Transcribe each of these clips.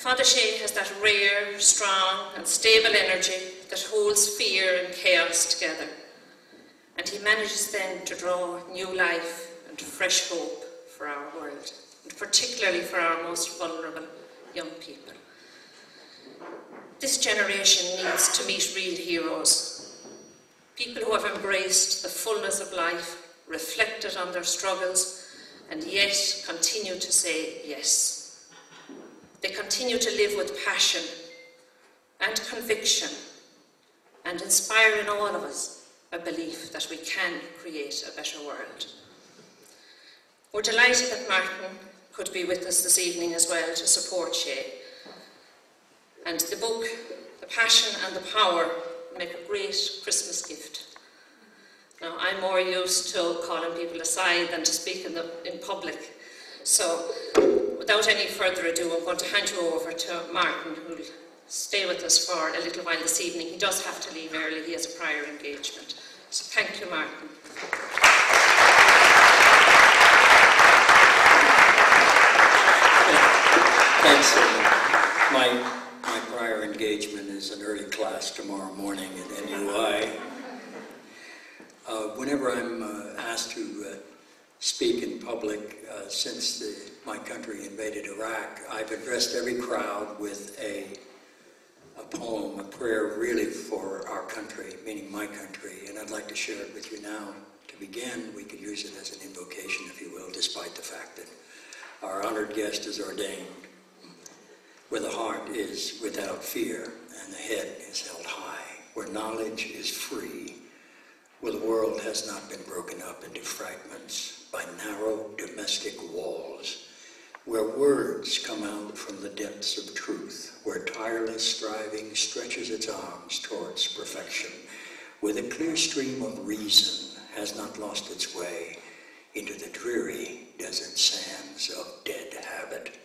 Father Shay has that rare, strong and stable energy that holds fear and chaos together. And he manages then to draw new life and fresh hope for our world, and particularly for our most vulnerable young people. This generation needs to meet real heroes, people who have embraced the fullness of life, reflected on their struggles, and yet continue to say yes. They continue to live with passion and conviction and inspire in all of us a belief that we can create a better world. We're delighted that Martin could be with us this evening as well to support Shay. And the book, The Passion and the Power, make a great Christmas gift. Now, I'm more used to calling people aside than to speak in public. So, without any further ado, I'm going to hand you over to Martin, who will stay with us for a little while this evening. He does have to leave early, he has a prior engagement. So thank you, Martin. Thanks. My prior engagement is an early class tomorrow morning at NUI. Whenever I'm asked to speak in public since my country invaded Iraq, I've addressed every crowd with a poem, a prayer really for our country, meaning my country, and I'd like to share it with you now. To begin, we could use it as an invocation, if you will, despite the fact that our honored guest is ordained. Where the heart is without fear and the head is held high, where knowledge is free, where the world has not been broken up into fragments by narrow domestic walls, where words come out from the depths of truth, where tireless striving stretches its arms towards perfection, where the clear stream of reason has not lost its way into the dreary desert sands of dead habit,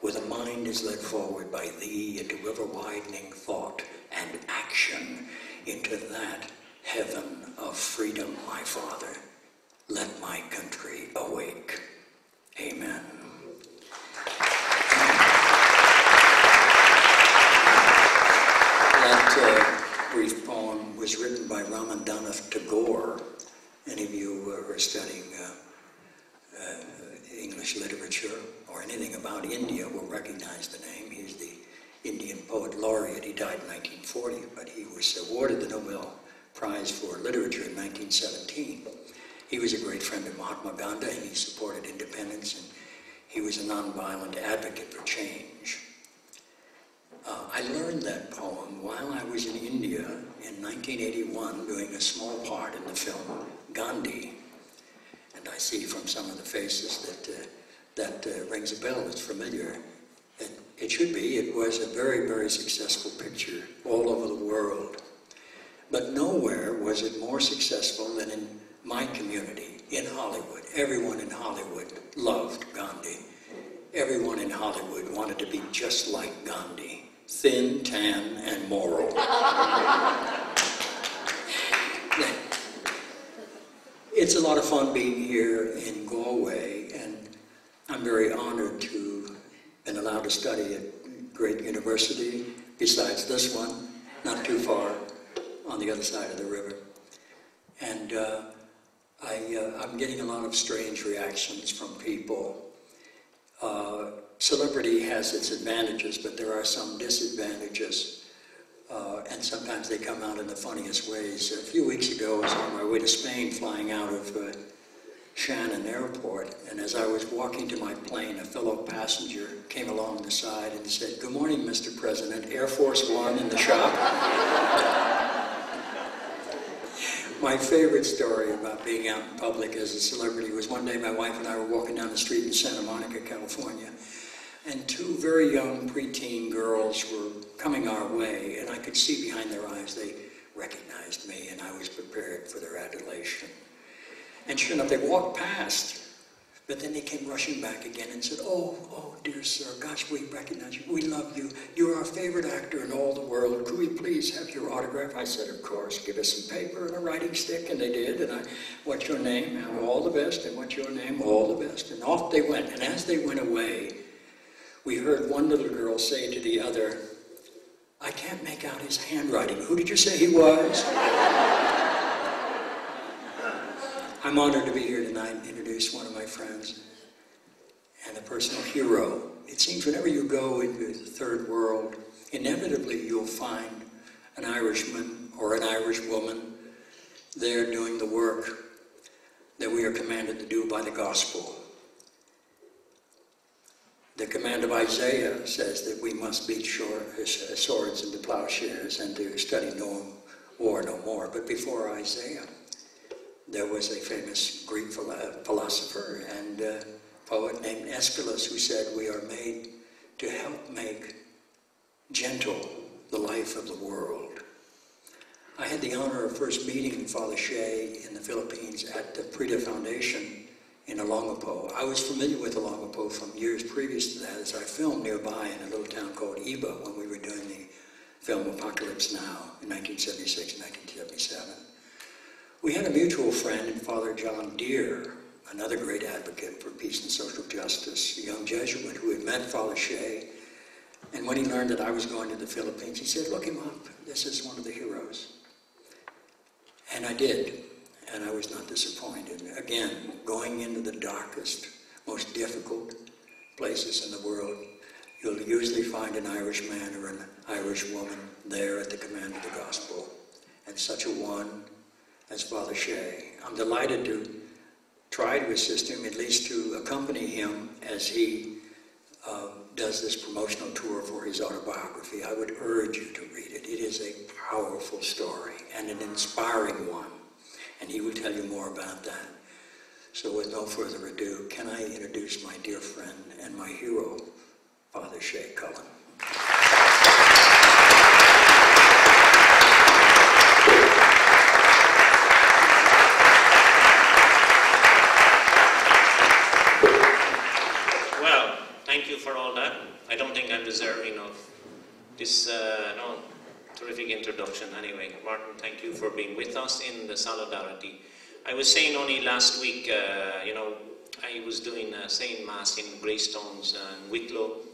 where the mind is led forward by thee into ever-widening thought and action into that heaven of freedom, my Father. Let my country awake. Amen. That brief poem was written by Rabindranath Tagore. Any of you who are studying English literature or anything about India will recognize the name. He's the Indian poet laureate. He died in 1940, but he was awarded the Nobel Prize for Literature in 1917. He was a great friend of Mahatma Gandhi, and he supported independence, and he was a nonviolent advocate for change. I learned that poem while I was in India in 1981 doing a small part in the film Gandhi. And I see from some of the faces that rings a bell, it's familiar. It should be. It was a very, very successful picture all over the world. But nowhere was it more successful than in my community, in Hollywood. Everyone in Hollywood loved Gandhi. Everyone in Hollywood wanted to be just like Gandhi. Thin, tan, and moral. It's a lot of fun being here in Galway, and I'm very honored to have been allowed to study at a great university, besides this one, not too far on the other side of the river. And I'm getting a lot of strange reactions from people. Celebrity has its advantages, but there are some disadvantages, and sometimes they come out in the funniest ways. A few weeks ago, I was on my way to Spain, flying out of Shannon Airport, and as I was walking to my plane, a fellow passenger came along the side and said, "Good morning, Mr. President, Air Force One in the shop." My favorite story about being out in public as a celebrity was one day my wife and I were walking down the street in Santa Monica, California, and two very young preteen girls were coming our way, and I could see behind their eyes they recognized me, and I was prepared for their adulation. And sure enough, they walked past, but then they came rushing back again and said, oh, dear sir, gosh, we recognize you, we love you, you're our favorite actor in all the world, could we please have your autograph? I said, of course, give us some paper and a writing stick, and they did, and what's your name? All the best, and what's your name? All the best, and off they went, and as they went away, we heard one little girl say to the other, "I can't make out his handwriting. Who did you say he was?" I'm honored to be here tonight and introduce one of my friends and a personal hero. It seems whenever you go into the third world, inevitably you'll find an Irishman or an Irish woman there doing the work that we are commanded to do by the gospel. The command of Isaiah says that we must beat swords into plowshares and to study war no more. But before Isaiah, there was a famous Greek philosopher and poet named Aeschylus who said, "We are made to help make gentle the life of the world." I had the honor of first meeting Father Shay in the Philippines at the Prida Foundation in Olongapo. I was familiar with Olongapo from years previous to that as I filmed nearby in a little town called Iba when we were doing the film Apocalypse Now in 1976 and 1977. We had a mutual friend in Father John Deere, another great advocate for peace and social justice, a young Jesuit who had met Father Shay. And when he learned that I was going to the Philippines, he said, "Look him up. This is one of the heroes." And I did, and I was not disappointed. Again, going into the darkest, most difficult places in the world, you'll usually find an Irish man or an Irish woman there at the command of the gospel. And such a one as Father Shay. I'm delighted to try to assist him, at least to accompany him as he does this promotional tour for his autobiography. I would urge you to read it. It is a powerful story and an inspiring one, and he will tell you more about that. So with no further ado, can I introduce my dear friend and my hero, Father Shay Cullen. Thank you for all that. I don't think I'm deserving of this terrific introduction anyway. Martin, thank you for being with us in the solidarity. I was saying only last week, I was doing saying Mass in Greystones and Wicklow,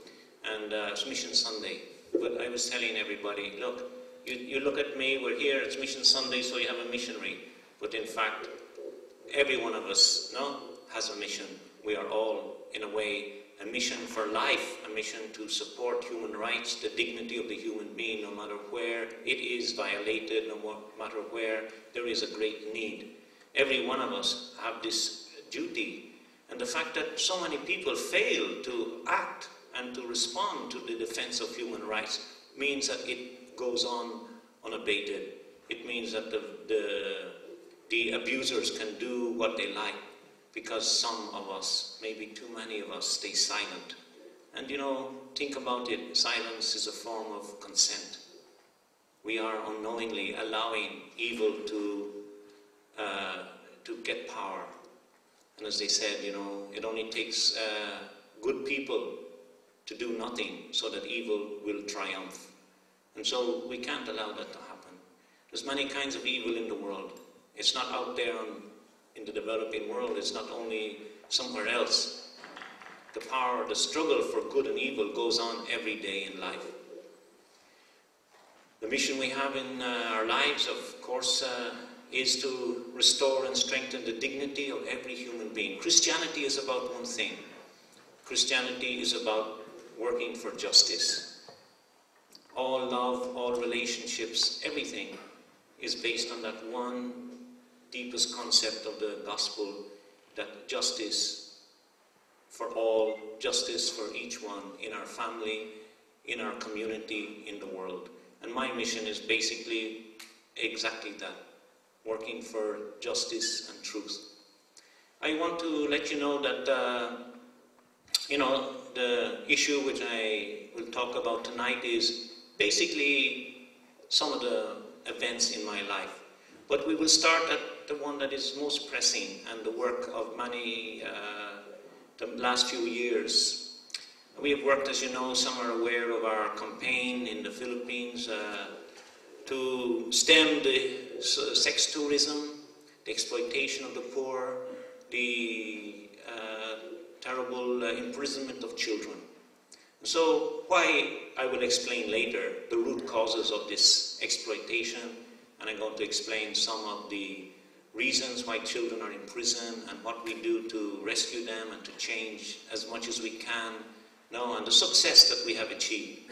and it was Mission Sunday. But I was telling everybody, look, you look at me, we're here, it's Mission Sunday, so you have a missionary. But in fact, every one of us has a mission. We are all, in a way, a mission for life, a mission to support human rights, the dignity of the human being, no matter where it is violated, no matter where there is a great need. Every one of us have this duty. And the fact that so many people fail to act and to respond to the defense of human rights means that it goes on unabated. It means that the abusers can do what they like, because some of us, maybe too many of us, stay silent. And think about it, silence is a form of consent. We are unknowingly allowing evil to get power. And as they said, it only takes good people to do nothing so that evil will triumph. And so we can't allow that to happen. There's many kinds of evil in the world. It's not out there in the developing world, it's not only somewhere else. The power, the struggle for good and evil goes on every day in life. The mission we have in our lives, of course, is to restore and strengthen the dignity of every human being. Christianity is about one thing. Christianity is about working for justice. All love, all relationships, everything is based on that one deepest concept of the gospel, that justice for all, justice for each one in our family, in our community, in the world. And my mission is basically exactly that, working for justice and truth. I want to let you know that, the issue which I will talk about tonight is basically some of the events in my life. But we will start at the one that is most pressing and the work of many, the last few years. We have worked, as you know, some are aware of our campaign in the Philippines to stem the sex tourism, the exploitation of the poor, the terrible imprisonment of children. So why, I will explain later, the root causes of this exploitation, and I'm going to explain some of the reasons why children are in prison and what we do to rescue them and to change as much as we can, and the success that we have achieved.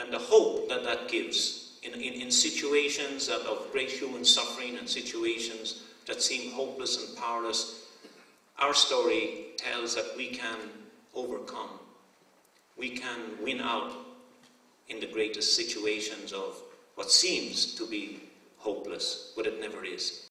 And the hope that that gives in situations of great human suffering and situations that seem hopeless and powerless. Our story tells that we can overcome. We can win out in the greatest situations of what seems to be hopeless, but it never is.